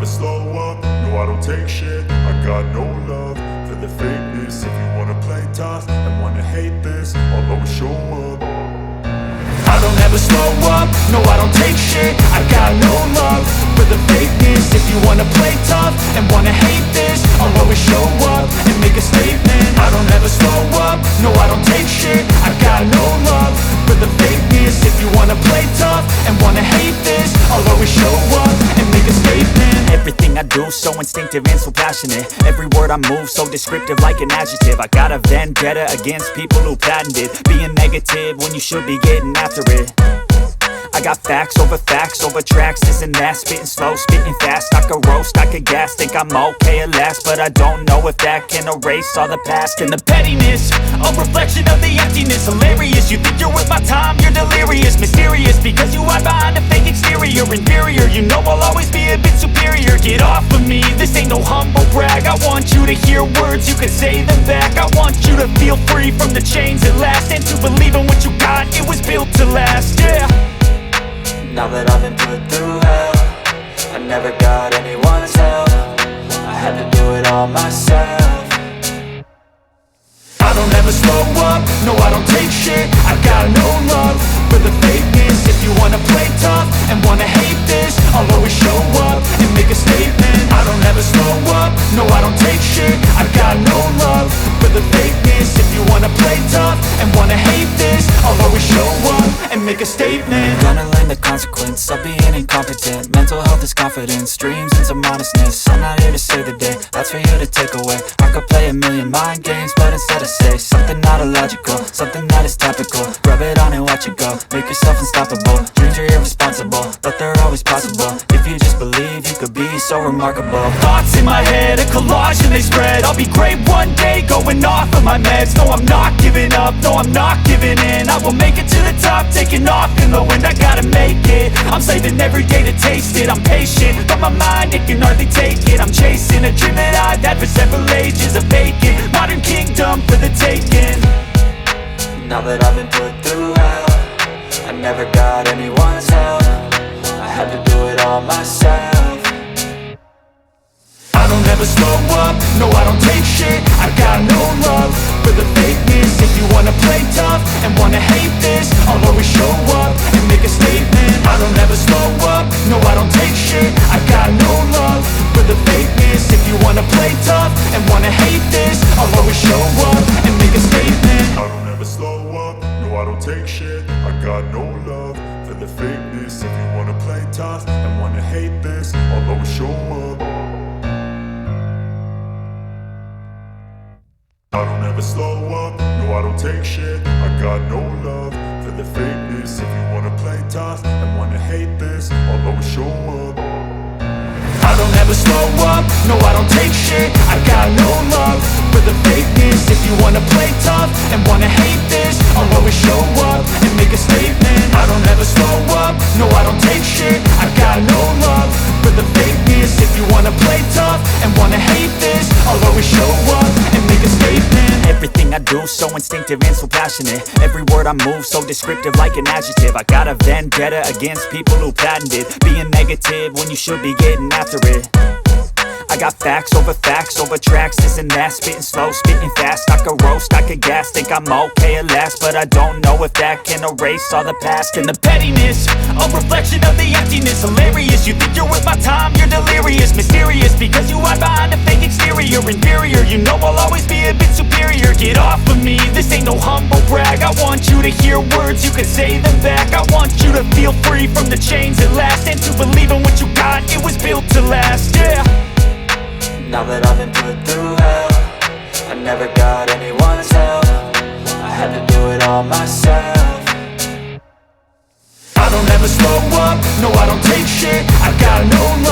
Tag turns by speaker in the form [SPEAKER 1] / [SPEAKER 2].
[SPEAKER 1] slow up, no I don't take shit. I got no love for the fakeness. If you wanna play tough and wanna hate this, I'll always show up. I don't ever slow up, no I don't take shit. I got no love for the fakeness. If you wanna play tough and wanna hate this, I'll always show up and make a statement. I don't ever slow up, no I don't take shit. I got no love for the fakeness. If you wanna play tough and wanna hate this, I'll always show up and make a statement.
[SPEAKER 2] Everything I do so instinctive and so passionate. Every word I move so descriptive like an adjective. I got a vendetta against people who patented being negative when you should be getting after it. I got facts over tracks, this and that. Spitting slow, spitting fast, I could roast, I could gas. Think I'm okay at last, but I don't know if that can erase all the past. And the pettiness, a reflection of the emptiness. Hilarious, you think you're worth my time, you're delirious. Mysterious, because you hide behind a fake exterior. Inferior, you know I'll always be a bit superior. Get off of me, this ain't no humble brag. I want you to hear words, you can say them back. I want you to feel free from the chains at last, and to believe in what you got, it was built to last, yeah.
[SPEAKER 3] Now that I've been put through hell, I never got anyone's help. I had to do it all myself.
[SPEAKER 1] I don't ever slow up, no I don't take shit. I got no love for the fakeness. If you wanna play tough and wanna hate this, I'll always show up and make a statement. I don't ever slow up, no I don't take shit. I got no love for the fakeness. If you wanna play tough and wanna hate this, I'll always show up and make a statement.
[SPEAKER 3] Gonna learn the consequence of being incompetent. Mental health is confidence, dreams and some modestness. I'm not here to save the day, that's for you to take away. I could play a million mind games, but instead I say something not illogical, something that is topical. Rub it on and watch it go, make yourself unstoppable. Dreams are irresponsible, but they're always possible. If you just believe, you could be so remarkable.
[SPEAKER 2] Thoughts in my head, a collage and they spread. I'll be great one day, going off of my meds. No, I'm not giving up, no, I'm not giving in. I will make it to the top, taking off in the wind. I gotta make it, I'm saving every day to taste it. I'm patient, but my mind, it can hardly take it. I'm chasing a dream that I've had for several ages. A vacant, modern kingdom for the taking.
[SPEAKER 3] Now that I've been put through hell, I never got anyone's help. I had to do it all myself.
[SPEAKER 1] I don't ever slow up, no I don't take shit. I got no love for the fakeness. If you wanna play tough and wanna hate this, I'll always show up and make a statement. I don't ever slow up, no I don't take shit. I got no love for the fakeness. If you wanna play tough and wanna hate this, I'll always show up and make a statement. I don't ever slow up, no I don't take shit. I got no love for the fakeness. If you wanna play tough and wanna hate this, I'll always show up. I don't ever slow up, no I don't take shit. I got no love for the fakeness. If you wanna play tough and wanna hate this, I'll always show up. I don't ever slow up, no I don't take shit. I got no love for the fakeness. If you wanna play tough and wanna hate this, I'll always show up and make a statement. I don't ever slow up, no I don't take shit. I got no love for the fakeness. If you wanna play tough and wanna hate this, I'll always show up and make a statement.
[SPEAKER 2] Everything I do so instinctive and so passionate. Every word I move so descriptive like an adjective. I got a vendetta against people who patented being negative when you should be getting after it. I got facts over tracks, this and that. Spitting slow, spitting fast, I could roast, I could gas. Think I'm okay at last, but I don't know if that can erase all the past. And the pettiness, a reflection of the emptiness. Hilarious, you think you're worth my time, you're delirious. Mysterious, because you hide behind a fake exterior. Inferior, you know I'll always be a bit superior. Get off of me, this ain't no humble brag. I want you to hear words, you can say them back. I want you to feel free from the chains at last, and to believe in what you got, it was built to last, yeah.
[SPEAKER 3] Now that I've been put through hell, I never got anyone's help. I had to do it all myself.
[SPEAKER 1] I don't ever slow up, no I don't take shit. I got no love